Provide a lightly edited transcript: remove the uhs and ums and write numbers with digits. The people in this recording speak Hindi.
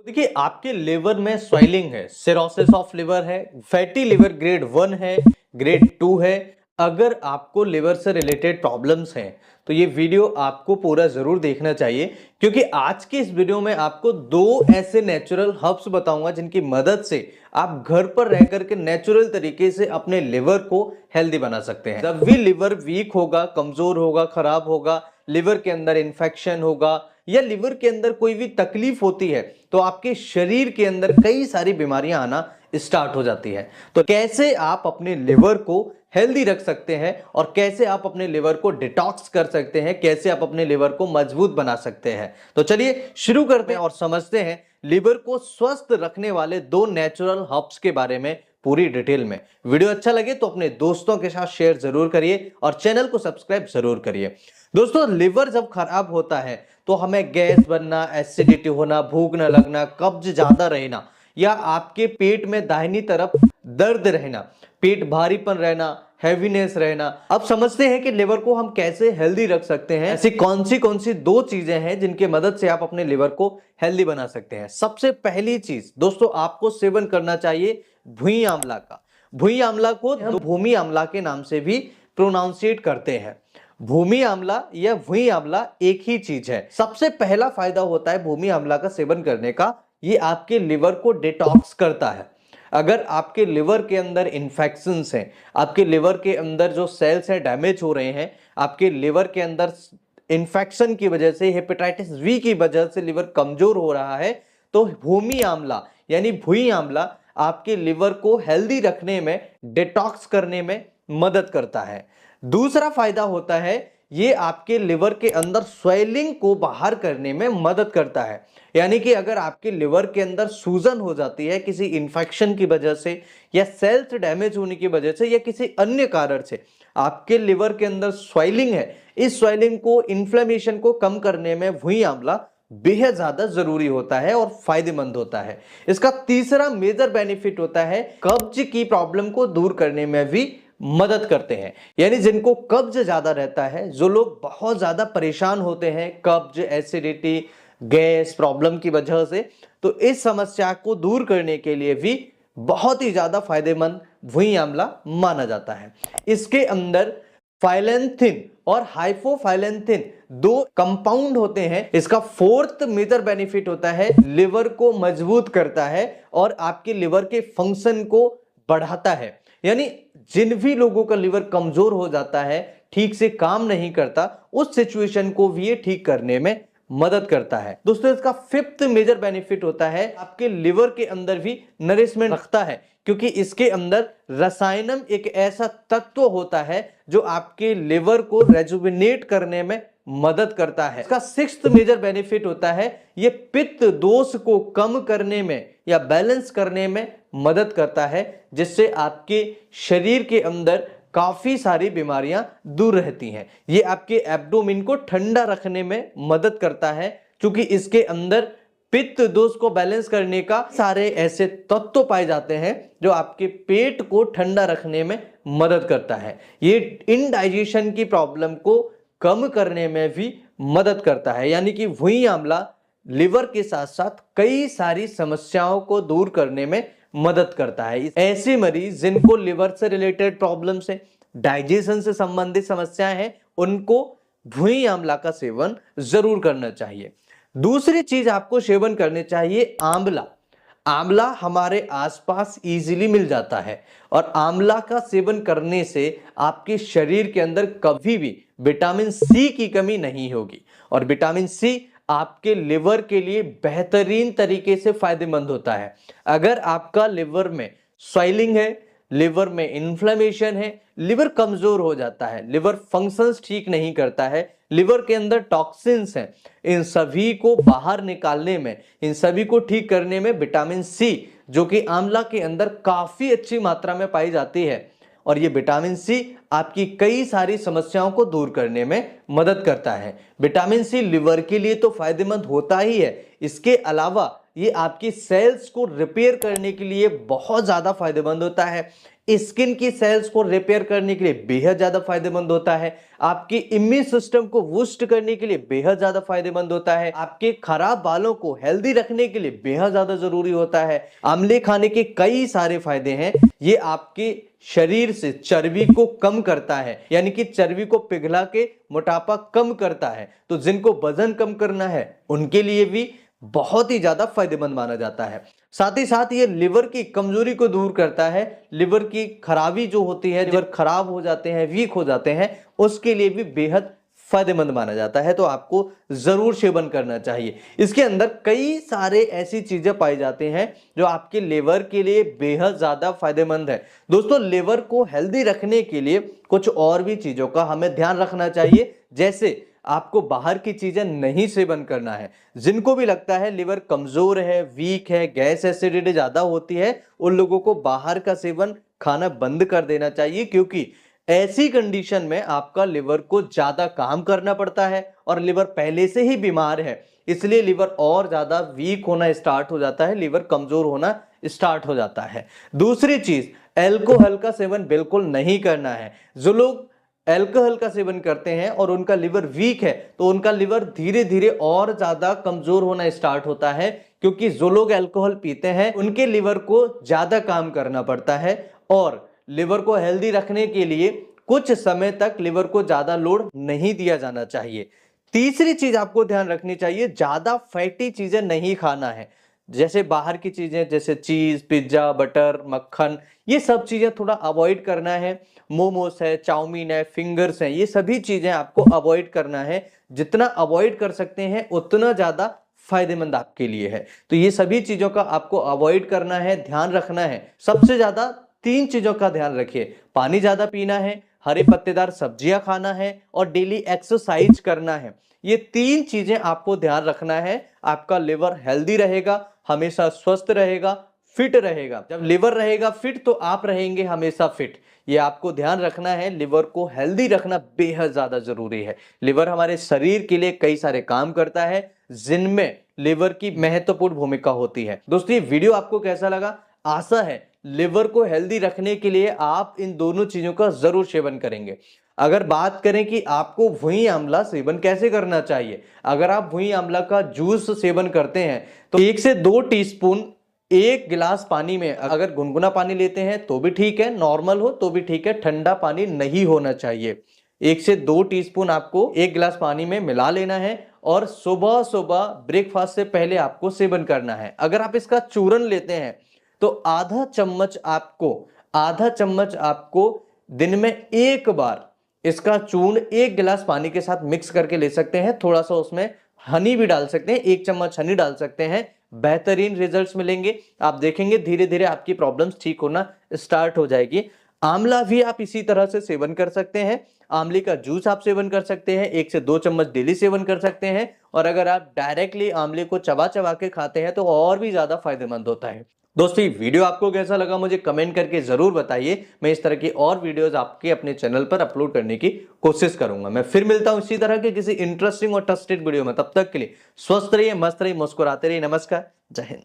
देखिए आपके लिवर में स्वेलिंग है, सिरोसिस ऑफ लिवर है, फैटी लिवर ग्रेड 1 है, ग्रेड 2 है। अगर आपको लिवर से रिलेटेड प्रॉब्लम्स हैं तो ये वीडियो आपको पूरा जरूर देखना चाहिए, क्योंकि आज की इस वीडियो में आपको दो ऐसे नेचुरल हर्ब्स बताऊंगा जिनकी मदद से आप घर पर रह करके नेचुरल तरीके से अपने लिवर को हेल्दी बना सकते हैं। जब भी लिवर वीक होगा, कमजोर होगा, खराब होगा, लिवर के अंदर इंफेक्शन होगा या लिवर के अंदर कोई भी तकलीफ होती है तो आपके शरीर के अंदर कई सारी बीमारियां आना स्टार्ट हो जाती है। तो कैसे आप अपने लिवर को हेल्दी रख सकते हैं और कैसे आप अपने लिवर को डिटॉक्स कर सकते हैं, कैसे आप अपने लिवर को मजबूत बना सकते हैं, तो चलिए शुरू करते हैं और समझते हैं लिवर को स्वस्थ रखने वाले दो नेचुरल हर्ब्स के बारे में पूरी डिटेल में। वीडियो अच्छा लगे तो अपने दोस्तों के साथ शेयर जरूर करिए और चैनल को सब्सक्राइब जरूर करिए। दोस्तों, लिवर जब खराब होता है तो हमें गैस बनना, एसिडिटी होना, भूख न लगना, कब्ज ज्यादा रहना या आपके पेट में दाहिनी तरफ दर्द रहना, पेट भारीपन रहना, हैवीनेस रहना। अब समझते हैं कि लिवर को हम कैसे हेल्दी रख सकते हैं। ऐसी कौन सी दो चीजें हैं जिनकी मदद से आप अपने लिवर को हेल्दी बना सकते हैं। सबसे पहली चीज दोस्तों, आपको सेवन करना चाहिए भुई आंवला का। भुई आंवला को हम भूमि आंवला के नाम से भी प्रोनाउंसिएट करते हैं। भूमि आंवला या भुई आंवला एक ही चीज है। सबसे पहला फायदा होता है भूमि आंवला का सेवन करने का, ये आपके लिवर को डिटॉक्स करता है। अगर आपके लिवर के अंदर इंफेक्शंस हैं, आपके लिवर के अंदर जो सेल्स हैं डैमेज हो रहे हैं, आपके लिवर के अंदर इंफेक्शन की वजह से, हेपेटाइटिस बी की वजह से लिवर कमजोर हो रहा है, तो भूमि आंवला यानी भुई आंवला आपके लिवर को हेल्दी रखने में, डिटॉक्स करने में मदद करता है। दूसरा फायदा होता है ये आपके लिवर के अंदर स्वेलिंग को बाहर करने में मदद करता है। यानी कि अगर आपके लिवर के अंदर सूजन हो जाती है किसी इंफेक्शन की वजह से या सेल्स डैमेज होने की वजह से या किसी अन्य कारण से आपके लिवर के अंदर स्वेलिंग है, इस स्वेलिंग को, इन्फ्लेमेशन को कम करने में भुई आंवला बेहद ज्यादा जरूरी होता है और फायदेमंद होता है। इसका तीसरा मेजर बेनिफिट होता है कब्ज की प्रॉब्लम को दूर करने में भी मदद करते हैं। यानी जिनको कब्ज ज्यादा रहता है, जो लोग बहुत ज्यादा परेशान होते हैं कब्ज, एसिडिटी, गैस प्रॉब्लम की वजह से, तो इस समस्या को दूर करने के लिए भी बहुत ही ज्यादा फायदेमंद भुई आंवला माना जाता है। इसके अंदर फाइलेंथिन और हाइपोफाइलेंथिन दो कंपाउंड होते हैं। इसका फोर्थ मेजर बेनिफिट होता है लिवर को मजबूत करता है और आपके लिवर के फंक्शन को बढ़ाता है। यानी जिन भी लोगों का लिवर कमजोर हो जाता है, ठीक से काम नहीं करता, उस सिचुएशन को भी ये ठीक करने में मदद करता है। दोस्तों, इसका फिफ्थ मेजर बेनिफिट होता है आपके लिवर के अंदर भी नरिशमेंट रखता है, क्योंकि इसके अंदर रसायनम एक ऐसा तत्व होता है जो आपके लिवर को रेजुविनेट करने में मदद करता है। इसका सिक्स्थ मेजर बेनिफिट होता है ये पित्त दोष को कम करने में या बैलेंस करने में मदद करता है, जिससे आपके शरीर के अंदर काफी सारी बीमारियां दूर रहती हैं। ये आपके एब्डोमेन को ठंडा रखने में मदद करता है, क्योंकि इसके अंदर पित्त दोष को बैलेंस करने का सारे ऐसे तत्व पाए जाते हैं जो आपके पेट को ठंडा रखने में मदद करता है। ये इनडाइजेशन की प्रॉब्लम को कम करने में भी मदद करता है। यानी कि भुई आंवला लिवर के साथ साथ कई सारी समस्याओं को दूर करने में मदद करता है। ऐसे मरीज जिनको लिवर से रिलेटेड प्रॉब्लम्स है, डाइजेशन से संबंधित समस्याएं हैं, उनको भुई आंवला का सेवन जरूर करना चाहिए। दूसरी चीज आपको सेवन करनी चाहिए आंवला। आंवला हमारे आसपास इजीली मिल जाता है और आंवला का सेवन करने से आपके शरीर के अंदर कभी भी विटामिन सी की कमी नहीं होगी। और विटामिन सी आपके लिवर के लिए बेहतरीन तरीके से फायदेमंद होता है। अगर आपका लिवर में स्वेलिंग है, लिवर में इन्फ्लेमेशन है, लिवर कमजोर हो जाता है, लिवर फंक्शंस ठीक नहीं करता है, लिवर के अंदर टॉक्सिन्स हैं, इन सभी को बाहर निकालने में, इन सभी को ठीक करने में विटामिन सी, जो कि आंवला के अंदर काफी अच्छी मात्रा में पाई जाती है, और ये विटामिन सी आपकी कई सारी समस्याओं को दूर करने में मदद करता है। विटामिन सी लिवर के लिए तो फायदेमंद होता ही है, इसके अलावा ये आपकी सेल्स को रिपेयर करने के लिए बहुत ज्यादा फायदेमंद होता है, स्किन की सेल्स को रिपेयर करने के लिए बेहद ज्यादा फायदेमंद होता है, आपके इम्यून सिस्टम को बूस्ट करने के लिए बेहद ज्यादा फायदेमंद होता है, आपके खराब बालों को हेल्दी रखने के लिए बेहद ज्यादा जरूरी होता है। आंवले खाने के कई सारे फायदे हैं। ये आपके शरीर से चर्बी को कम करता है, यानी कि चर्बी को पिघला के मोटापा कम करता है। तो जिनको वजन कम करना है उनके लिए भी बहुत ही ज्यादा फायदेमंद माना जाता है। साथ ही साथ ये लिवर की कमजोरी को दूर करता है। लिवर की खराबी जो होती है, लिवर खराब हो जाते हैं, वीक हो जाते हैं, उसके लिए भी बेहद फायदेमंद माना जाता है। तो आपको जरूर सेवन करना चाहिए। इसके अंदर कई सारे ऐसी चीजें पाई जाती हैं जो आपके लिवर के लिए बेहद ज्यादा फायदेमंद है। दोस्तों, लिवर को हेल्दी रखने के लिए कुछ और भी चीजों का हमें ध्यान रखना चाहिए। जैसे आपको बाहर की चीजें नहीं सेवन करना है। जिनको भी लगता है लिवर कमजोर है, वीक है, गैस एसिडिटी ज्यादा होती है, उन लोगों को बाहर का सेवन खाना बंद कर देना चाहिए, क्योंकि ऐसी कंडीशन में आपका लिवर को ज्यादा काम करना पड़ता है और लिवर पहले से ही बीमार है, इसलिए लिवर और ज्यादा वीक होना स्टार्ट हो जाता है, लिवर कमजोर होना स्टार्ट हो जाता है। दूसरी चीज, अल्कोहल का सेवन बिल्कुल नहीं करना है। जो लोग अल्कोहल का सेवन करते हैं और उनका लिवर वीक है, तो उनका लिवर धीरे धीरे और ज्यादा कमजोर होना स्टार्ट होता है, क्योंकि जो लोग अल्कोहल पीते हैं उनके लिवर को ज्यादा काम करना पड़ता है और लिवर को हेल्दी रखने के लिए कुछ समय तक लिवर को ज्यादा लोड नहीं दिया जाना चाहिए। तीसरी चीज आपको ध्यान रखनी चाहिए, ज्यादा फैटी चीजें नहीं खाना है। जैसे बाहर की चीजें, जैसे चीज, पिज्जा, बटर, मक्खन, ये सब चीजें थोड़ा अवॉइड करना है। मोमोस है, चाउमीन है, फिंगर्स है, ये सभी चीजें आपको अवॉइड करना है। जितना अवॉइड कर सकते हैं उतना ज्यादा फायदेमंद आपके लिए है। तो ये सभी चीजों का आपको अवॉइड करना है, ध्यान रखना है। सबसे ज्यादा 3 चीजों का ध्यान रखिए, पानी ज्यादा पीना है, हरे पत्तेदार सब्जियां खाना है और डेली एक्सरसाइज करना है। ये 3 चीजें आपको ध्यान रखना है। आपका लिवर हेल्दी रहेगा, हमेशा स्वस्थ रहेगा, फिट रहेगा। जब लिवर रहेगा फिट तो आप रहेंगे हमेशा फिट। ये आपको ध्यान रखना है। लिवर को हेल्दी रखना बेहद ज्यादा जरूरी है। लिवर हमारे शरीर के लिए कई सारे काम करता है, जिनमें लिवर की महत्वपूर्ण भूमिका होती है। दोस्तों, ये वीडियो आपको कैसा लगा? आशा है लिवर को हेल्दी रखने के लिए आप इन दोनों चीजों का जरूर सेवन करेंगे। अगर बात करें कि आपको वही आंवला सेवन कैसे करना चाहिए, अगर आप वही आंवला का जूस सेवन करते हैं तो 1 से 2 टीस्पून 1 गिलास पानी में, अगर गुनगुना पानी लेते हैं तो भी ठीक है, नॉर्मल हो तो भी ठीक है, ठंडा पानी नहीं होना चाहिए। 1 से 2 टीस्पून आपको 1 गिलास पानी में मिला लेना है और सुबह सुबह ब्रेकफास्ट से पहले आपको सेवन करना है। अगर आप इसका चूरन लेते हैं तो आधा चम्मच आपको दिन में 1 बार इसका चूर्ण 1 गिलास पानी के साथ मिक्स करके ले सकते हैं। थोड़ा सा उसमें हनी भी डाल सकते हैं, 1 चम्मच हनी डाल सकते हैं। बेहतरीन रिजल्ट्स मिलेंगे। आप देखेंगे धीरे धीरे आपकी प्रॉब्लम्स ठीक होना स्टार्ट हो जाएगी। आंवला भी आप इसी तरह से सेवन कर सकते हैं। आंवले का जूस आप सेवन कर सकते हैं, 1 से 2 चम्मच डेली सेवन कर सकते हैं। और अगर आप डायरेक्टली आंवले को चबा चबा के खाते हैं तो और भी ज्यादा फायदेमंद होता है। दोस्तों, ये वीडियो आपको कैसा लगा मुझे कमेंट करके जरूर बताइए। मैं इस तरह की और वीडियोस आपके अपने चैनल पर अपलोड करने की कोशिश करूंगा। मैं फिर मिलता हूं इसी तरह के किसी इंटरेस्टिंग और ट्रस्टेड वीडियो में। तब तक के लिए स्वस्थ रहिए, मस्त रहिए, मुस्कुराते रहिए। नमस्कार, जय हिंद।